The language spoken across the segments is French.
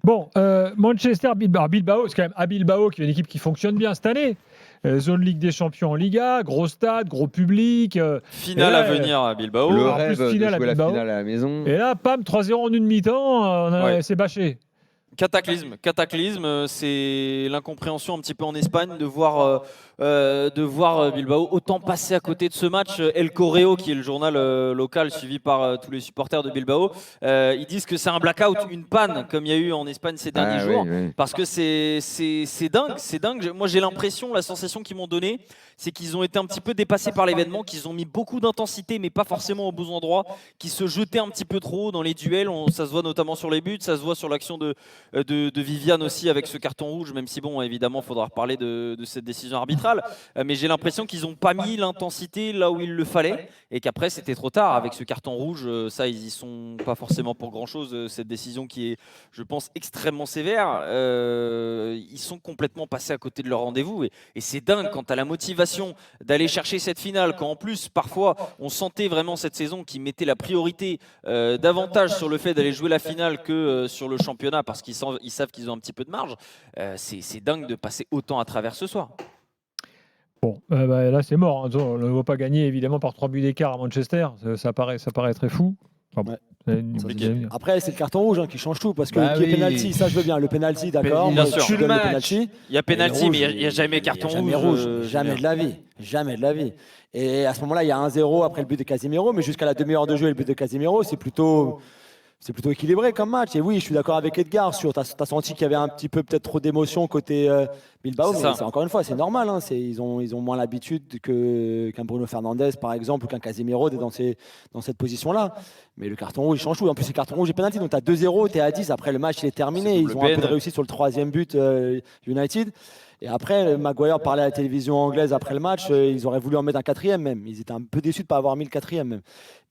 Bon, Manchester, Bilbao. Bilbao, c'est quand même à Bilbao qui est une équipe qui fonctionne bien cette année. Zone Ligue des Champions en Liga, gros stade, gros public. Finale à venir à Bilbao. Le en rêve plus, de finale à jouer la Bilbao. finale à la maison. Et là, pam, 3-0 en une mi-temps, c'est bâché. Cataclysme, c'est l'incompréhension un petit peu en Espagne de voir Bilbao autant passer à côté de ce match. El Correo, qui est le journal local suivi par tous les supporters de Bilbao, ils disent que c'est un blackout, une panne, comme il y a eu en Espagne ces derniers jours, parce que c'est dingue. Moi, j'ai l'impression, la sensation qu'ils m'ont donnée, c'est qu'ils ont été un petit peu dépassés par l'événement, qu'ils ont mis beaucoup d'intensité, mais pas forcément aux bons endroits, qu'ils se jetaient un petit peu trop dans les duels. Ça se voit notamment sur les buts, ça se voit sur l'action de Viviane aussi avec ce carton rouge, même si bon, évidemment, il faudra reparler de cette décision arbitrale, mais j'ai l'impression qu'ils n'ont pas mis l'intensité là où il le fallait, et qu'après c'était trop tard avec ce carton rouge. Ça, ils y sont pas forcément pour grand chose, cette décision qui est, je pense, extrêmement sévère. Ils sont complètement passés à côté de leur rendez-vous, et c'est dingue quand tu as la motivation d'aller chercher cette finale, quand en plus parfois on sentait vraiment cette saison qu'ils mettaient la priorité davantage sur le fait d'aller jouer la finale que sur le championnat, parce qu'ils savent qu'ils ont un petit peu de marge. C'est dingue de passer autant à travers ce soir. Bon, là c'est mort. On ne va pas gagner évidemment par 3 buts d'écart à Manchester. Ça paraît très fou. Enfin, bon, après, c'est le carton rouge qui change tout, parce que le penalty, ça je veux bien. Le penalty, d'accord. Bien sûr. Tu le penalty. Il y a penalty, mais il n'y a jamais carton rouge. Jamais de la vie. Jamais de la vie. Et à ce moment-là, il y a 1-0 après le but de Casemiro, mais jusqu'à la demi-heure de jeu et le but de Casemiro, c'est plutôt équilibré comme match. Et oui, je suis d'accord avec Edgar. Tu as senti qu'il y avait un petit peu peut-être trop d'émotion côté Bilbao, mais encore une fois, c'est normal. Ils ont moins l'habitude qu'un Bruno Fernandes, par exemple, ou qu'un Casemiro dans cette position-là. Mais le carton rouge, il change tout. En plus, c'est carton rouge et penalty. Donc, tu as 2-0, tu es à 10. Après, le match il est terminé. Ils ont un peu réussi sur le 3e but United. Et après, Maguire parlait à la télévision anglaise après le match. Ils auraient voulu en mettre un 4e même. Ils étaient un peu déçus de ne pas avoir mis le 4e même.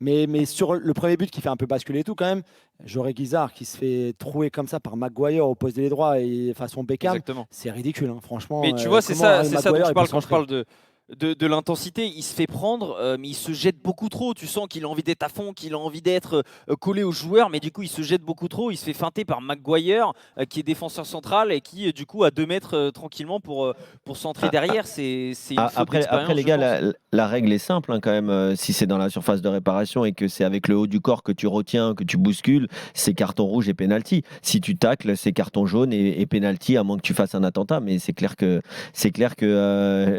Mais sur le premier but qui fait un peu basculer et tout quand même, Joré Guizard qui se fait trouer comme ça par Maguire au poste de droit et façon Beckham, c'est ridicule, franchement. Mais tu vois, c'est ça dont je parle quand je parle de l'intensité. Il se fait prendre, mais il se jette beaucoup trop. Tu sens qu'il a envie d'être à fond, qu'il a envie d'être collé aux joueurs, mais du coup il se jette beaucoup trop. Il se fait feinter par Maguire, qui est défenseur central et qui du coup a 2 mètres tranquillement pour centrer derrière. C'est après les gars, la règle est simple quand même. Si c'est dans la surface de réparation et que c'est avec le haut du corps que tu retiens, que tu bouscules, c'est carton rouge et penalty. Si tu tacles, c'est carton jaune et penalty, à moins que tu fasses un attentat. Mais c'est clair que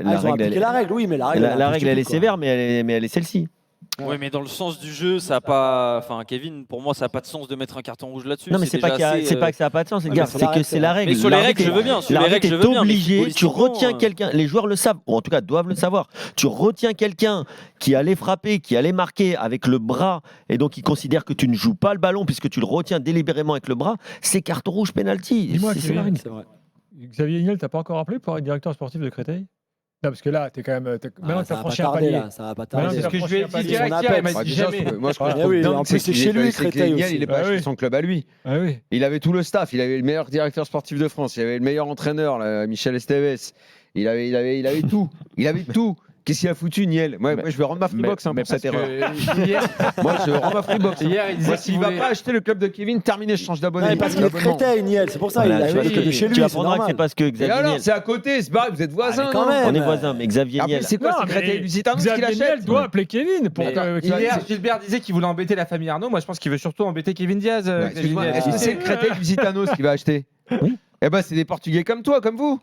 la règle. Oui, mais la règle elle est sévère, mais elle est celle-ci. Oui, mais dans le sens du jeu, ça n'a pas. Enfin, Kevin, pour moi, ça n'a pas de sens de mettre un carton rouge là-dessus. Non, mais c'est pas que ça n'a pas de sens, les gars. C'est que c'est la règle. Mais sur les règles, je veux bien. L'arbitre est obligé. Tu retiens quelqu'un. Les joueurs le savent, ou en tout cas doivent le savoir. Tu retiens quelqu'un qui allait frapper, qui allait marquer avec le bras, et donc il considère que tu ne joues pas le ballon puisque tu le retiens délibérément avec le bras. C'est carton rouge, penalty. Dis-moi, c'est la règle. Xavier Niel, t'as pas encore appelé pour être directeur sportif de Créteil? Non, parce que là, t'es quand même. Maintenant, t'as franchi un palier. Ça va pas tarder. C'est ce que je lui ai dit direct hier. Il m'a dit jamais. Moi, je crois que c'est chez lui, Créteil aussi. Il est pas chez son club à lui. Il avait tout le staff. Il avait le meilleur directeur sportif de France. Il avait le meilleur entraîneur, Michel Esteves. Il avait tout. Il avait tout. Qu'est-ce qu'il a foutu, Niel? Moi, je vais rendre ma Freebox pour cette erreur. Moi, je rends ma Freebox. Hier, il disait s'il ne va pas acheter le club de Kevin, terminé, je change d'abonné. Parce qu'il est Créteil, Niel. C'est pour ça. Il a le club de chez lui. Tu apprendras que c'est parce que Xavier Niel. C'est à côté, c'est pareil, vous êtes voisins. On est voisins, mais Xavier Niel. C'est quoi, c'est Créteil Lusitanos qui l'achète? Xavier Niel doit appeler Kevin. Hier, Gilbert disait qu'il voulait embêter la famille Arnaud. Moi, je pense qu'il veut surtout embêter Kevin Diaz. Est-ce que c'est Créteil Lusitanos qui va acheter? Oui. Eh ben, c'est des Portugais comme toi, comme vous.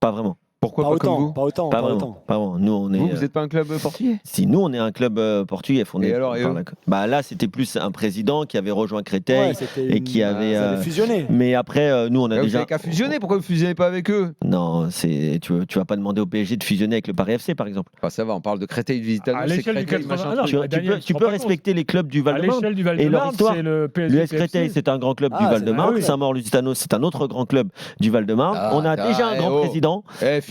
Pas vraiment. Pourquoi pas comme vous? Pas autant. Nous, on est. Vous n'êtes pas un club portugais? Si, nous, on est un club portugais fondé. Et alors, là, c'était plus un président qui avait rejoint Créteil et qui avait. Ça avait fusionné. Mais après, nous, on a déjà. Vous n'avez qu'à fusionner. Pourquoi vous ne fusionnez pas avec eux? Non, tu vas pas demander au PSG de fusionner avec le Paris FC, par exemple. Ça va, on parle de Créteil Lusitanos. À l'échelle du 80. Tu peux respecter les clubs du Val-de-Marne et leur histoire. L'US Créteil, c'est un grand club du Val-de-Marne. Saint-Maur-Lusitanos, c'est un autre grand club du Val-de-Marne. On a déjà un grand président.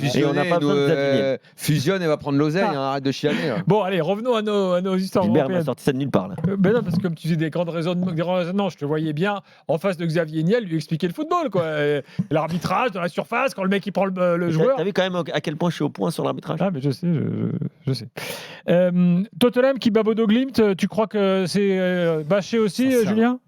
Et on n'a pas besoin de fusionne et va prendre l'oseille, arrête de chialer. Bon, allez, revenons à nos histoires. Gilbert m'a sorti ça de nulle part. Là. Non, parce que comme tu dis des grands raisonnements, je te voyais bien en face de Xavier Niel lui expliquer le football, quoi. L'arbitrage dans la surface, quand le mec il prend le joueur. T'as vu quand même à quel point je suis au point sur l'arbitrage? Ah, mais je sais. Tottenham qui bat Bodo Glimt, tu crois que c'est bâché aussi, Julien?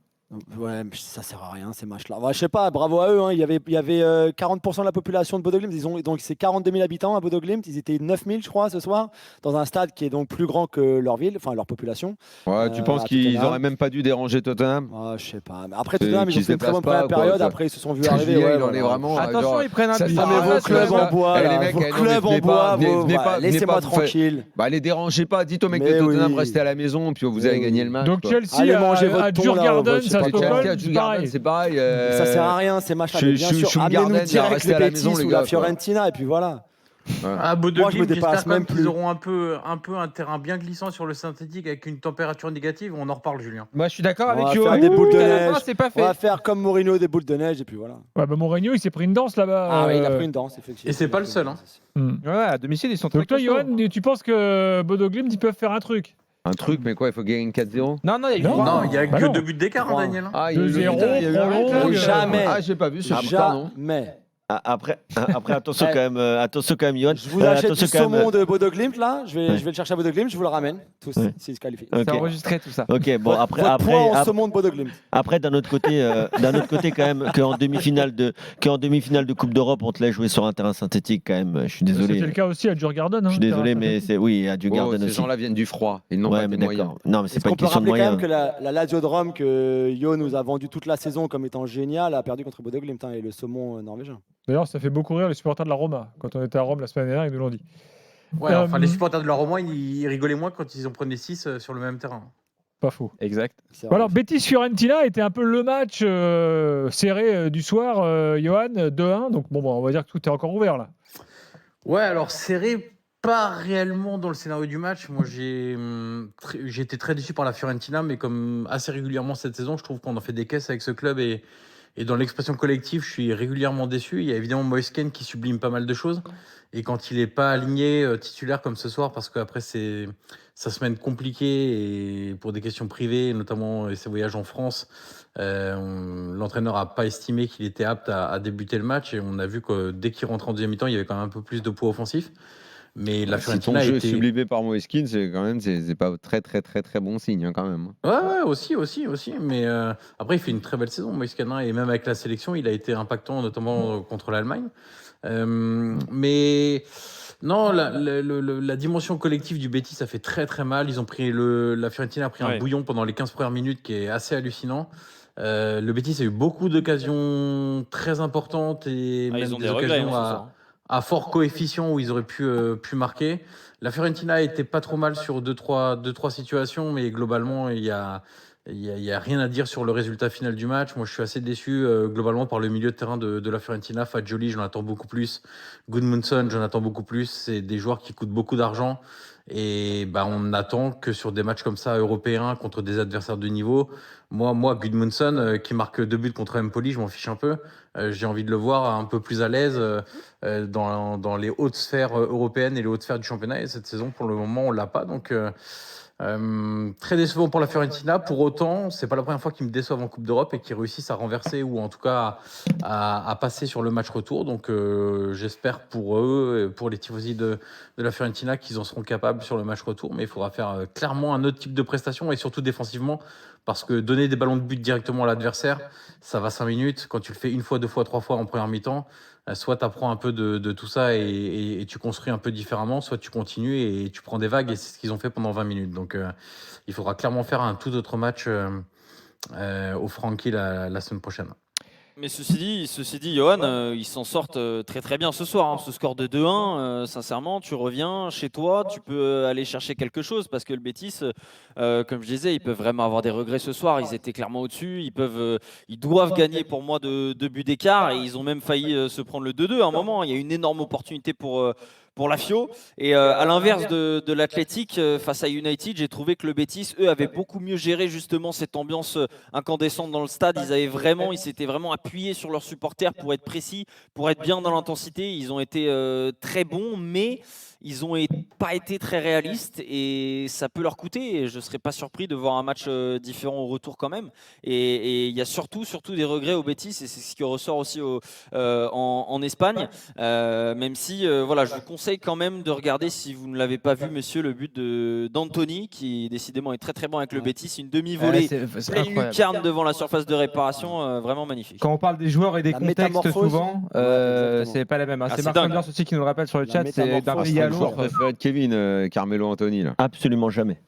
Ouais, mais ça sert à rien ces matchs-là. Ouais, je sais pas, bravo à eux. Hein. Il y avait 40% de la population de Bodo Glimt. Donc c'est 42 000 habitants à Bodo Glimt. Ils étaient 9 000, je crois, ce soir, dans un stade qui est donc plus grand que leur ville, enfin leur population. Ouais, tu penses à qu'ils Tottenham. auraient même pas dû déranger Tottenham? Je sais pas. Mais après C'est Tottenham, ils qu'ils ont se fait une très bonne déplacent pas, première période. quoi. Après, ils se sont vus Julien, arriver. il Ouais, en voilà. est vraiment. Attention, genre, ils prennent un ça but. sert à Ah, mais rien, vos ça, clubs ça. en bois, Eh, là, les mecs, vos non, mais clubs en venez bois, pas, venez pas, laissez-moi vous faites- tranquille. Bah, les dérangez pas. Dites aux mecs de Mais Tottenham, oui. restez à la maison, puis vous Mais allez oui. gagner le match. Donc quoi. Chelsea Allez manger votre à thon, Djurgården, là, je sais à pas quoi. Chelsea à Stockholm, c'est Djurgården, pareil. c'est pareil. Ça sert à rien ces matchs-là. Mais bien sûr, Schumgarden, amenez-nous il va direct rester le à la maison, Betis les ou gars, la quoi. Fiorentina et puis voilà. À Bodo Moi, je me Glimt, dépasse j'espère quand même même qu'ils plus. auront un peu un terrain bien glissant sur le synthétique avec une température négative. On en reparle, Julien. Moi, je suis d'accord On avec va Johan. faire des boules de À la neige. fin, c'est pas On fait. va faire comme Mourinho des boules de neige et puis voilà. Ouais, bah Mourinho, il s'est pris une danse là-bas. Ah ouais, il a pris une danse, effectivement. Et c'est pas le seul, hein. Hmm. Ouais, à domicile, ils sont très Donc toi, costauds. Johan, tu penses que Bodo Glimt, ils peuvent faire un truc? Un truc, mais quoi, il faut gagner une 4-0? Non, non, il y a eu Non. trois. Non, il n'y a Bah que non. 2 buts d'écart, hein, Trois. Daniel. Ah, il y a eu 2-0, il y a eu un but, prolongue. Jamais. Ah, j'ai pas vu ce pardon. Jamais. Après, attention Eh. quand même, Johan. Je vous achète du Attention quand même. saumon de Bodo Glimt là. Je vais Ouais. le chercher à Bodo Glimt. Je vous le ramène. Tous, Ouais. s'ils se qualifient. Ok. C'est enregistré tout ça. Ok, bon après, Votre point en après, saumon de Bodo Glimt. après d'un autre côté quand même qu'en demi-finale de Coupe d'Europe, on te laisse jouer sur un terrain synthétique quand même. Je suis désolé. C'était le cas aussi à Djurgården. Je suis désolé, mais c'est oui, à Oh, Djurgården ces aussi. gens-là viennent du froid. Ils n'ont Ouais, pas mais de moyens. d'accord. Non, mais c'est Est-ce pas qu'on une peut question de rappeler quand moyens. même que la Lazio de Rome que Yo nous a vendu toute la saison comme étant génial a perdu contre Bodo Glimt et le saumon norvégien. D'ailleurs, ça fait beaucoup rire les supporters de la Roma. Quand on était à Rome la semaine dernière, ils nous l'ont dit. Ouais, enfin, les supporters de la Roma, ils rigolaient moins quand ils en prenaient 6 sur le même terrain. Pas faux. Exact. C'est Bon, vrai. alors, Betis-Fiorentina était un peu le match serré du soir, Johan, 2-1. Donc, bon, on va dire que tout est encore ouvert là. Ouais, alors serré, pas réellement dans le scénario du match. Moi, j'ai été très déçu par la Fiorentina, mais comme assez régulièrement cette saison, je trouve qu'on en fait des caisses avec ce club et dans l'expression collective, je suis régulièrement déçu. Il y a évidemment Moise Kean qui sublime pas mal de choses. Et quand il n'est pas aligné titulaire comme ce soir, parce qu'après c'est sa semaine compliquée et pour des questions privées, notamment ses voyages en France, l'entraîneur n'a pas estimé qu'il était apte à débuter le match. Et on a vu que dès qu'il rentre en deuxième mi-temps, il y avait quand même un peu plus de poids offensif. Mais la Si ton Fiorentina jeu est était... sublimé par Moeskin, c'est quand même c'est pas très bon signe hein, quand même. Ouais, aussi. Mais après, il fait une très belle saison, Moise Kean, et même avec la sélection, il a été impactant, notamment contre l'Allemagne. Mais non, la dimension collective du Betis, ça fait très très mal. Ils ont pris la Fiorentina a pris un bouillon pendant les 15 premières minutes qui est assez hallucinant. Le Betis a eu beaucoup d'occasions très importantes et même Ils ont des des regrets occasions ce soir. à fort coefficient où ils auraient pu marquer. La Fiorentina était pas trop mal sur deux, trois situations, mais globalement, il y a rien à dire sur le résultat final du match. Moi, je suis assez déçu globalement par le milieu de terrain de la Fiorentina. Fagioli, j'en attends beaucoup plus. Gudmundsson, j'en attends beaucoup plus. C'est des joueurs qui coûtent beaucoup d'argent. Et on attend que sur des matchs comme ça, européens, contre des adversaires de niveau, moi Gudmundsson, qui marque 2 buts contre Empoli, je m'en fiche un peu. J'ai envie de le voir un peu plus à l'aise dans les hautes sphères européennes et les hautes sphères du championnat. Et cette saison, pour le moment, on l'a pas. Donc, très décevant pour la Fiorentina. Pour autant, c'est pas la première fois qu'ils me déçoivent en Coupe d'Europe et qu'ils réussissent à renverser ou en tout cas à passer sur le match retour. Donc, j'espère pour eux, et pour les tifosi de la Fiorentina, qu'ils en seront capables sur le match retour. Mais il faudra faire clairement un autre type de prestation et surtout défensivement. Parce que donner des ballons de but directement à l'adversaire, ça va 5 minutes. Quand tu le fais une fois, 2 fois, 3 fois en première mi-temps, soit tu apprends un peu de tout ça et tu construis un peu différemment, soit tu continues et tu prends des vagues et c'est ce qu'ils ont fait pendant 20 minutes. Donc il faudra clairement faire un tout autre match au Frankie la semaine prochaine. Mais ceci dit, Johan, ils s'en sortent très très bien ce soir. Hein. Ce score de 2-1, sincèrement, tu reviens chez toi, tu peux aller chercher quelque chose parce que le Betis, comme je disais, ils peuvent vraiment avoir des regrets ce soir. Ils étaient clairement au-dessus. Ils doivent gagner pour moi de 2 buts d'écart et ils ont même failli se prendre le 2-2 à un moment. Il y a une énorme opportunité pour la Fio. Et à l'inverse de l'Athletic, face à United, j'ai trouvé que le Betis, eux, avaient beaucoup mieux géré justement cette ambiance incandescente dans le stade. Ils s'étaient vraiment appuyés sur leurs supporters pour être précis, pour être bien dans l'intensité. Ils ont été très bons, mais ils ont pas été très réalistes et ça peut leur coûter. Et je ne serais pas surpris de voir un match différent au retour quand même. Et il y a surtout des regrets au Betis, et c'est ce qui ressort aussi en Espagne. Même si, voilà, je vous conseille quand même de regarder, si vous ne l'avez pas vu, monsieur, le but d'Anthony, qui décidément est très très bon avec le Betis. Une demi-volée, C'est pleine incroyable. lucarne devant la surface de réparation, vraiment magnifique. Quand on parle des joueurs et des La contextes, métamorphose. souvent, exactement. c'est pas la même. Ah, C'est c'est Marc dingue. Sanders aussi qui nous le rappelle sur le La chat, c'est d'un métamorphose. pays à Le joueur l'autre. préféré de Kevin, Carmelo Anthony. Là. Absolument jamais.